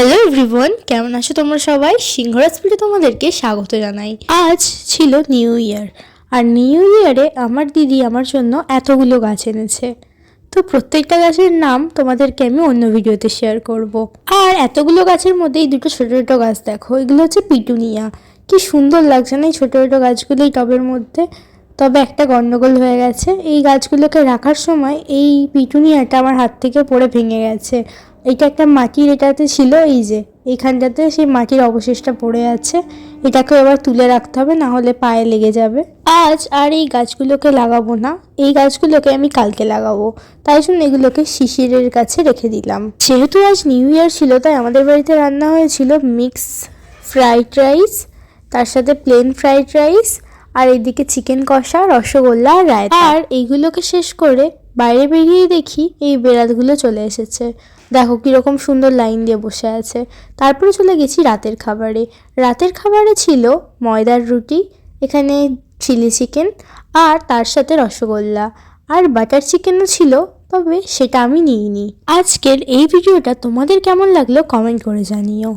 Hello everyone, কেমন আছো তোমরা সবাই? সিংহরাজ স্পিডে তোমাদেরকে স্বাগত জানাই। আজ ছিল নিউ ইয়ার, আর নিউ ইয়ারে আমার দিদি আমার জন্য এতগুলো গাছ এনেছে। তো প্রত্যেকটা গাছের নাম তোমাদেরকে আমি অন্য ভিডিওতে শেয়ার করব। আর এতগুলো গাছের মধ্যে এই দুটো ছোটো ছোটো গাছ দেখো, এগুলো হচ্ছে পিটুনিয়া। কি সুন্দর লাগছে না এই ছোটো ছোটো গাছগুলো এই টবের মধ্যে। তবে একটা গন্ডগোল হয়ে গেছে, এই গাছগুলোকে রাখার সময় এই পিটুনিয়াটা আমার হাত থেকে পড়ে ভেঙে গেছে। এটা একটা মাটির এটাতে ছিল, এই যে এইখানটাতে সেই মাটির অবশেষটা পড়ে আছে। এটাকে এবার তুলে রাখতে হবে, না হলে পায়ে লেগে যাবে। আজ আর এই গাছগুলোকে লাগাবো না, এই গাছগুলোকে আমি কালকে লাগাবো। তাই জন্য এগুলোকে শিশিরের কাছে রেখে দিলাম। যেহেতু আজ নিউ ইয়ার ছিল, তাই আমাদের বাড়িতে রান্না হয়েছিল মিক্স ফ্রাইড রাইস, তার সাথে প্লেন ফ্রাইড রাইস, আর এদিকে চিকেন কষা, রসগোল্লা আর রায়তা। আর এইগুলোকে শেষ করে বাইরে বেরিয়ে দেখি এই বেড়ালগুলো চলে এসেছে। দেখো কীরকম সুন্দর লাইন দিয়ে বসে আছে। তারপরে চলে গেছি রাতের খাবারে। রাতের খাবারে ছিল ময়দার রুটি, এখানে চিলি চিকেন, আর তার সাথে রসগোল্লা, আর বাটার চিকেনও ছিল, তবে সেটা আমি নিইনি। আজকের এই ভিডিওটা তোমাদের কেমন লাগলো কমেন্ট করে জানিও।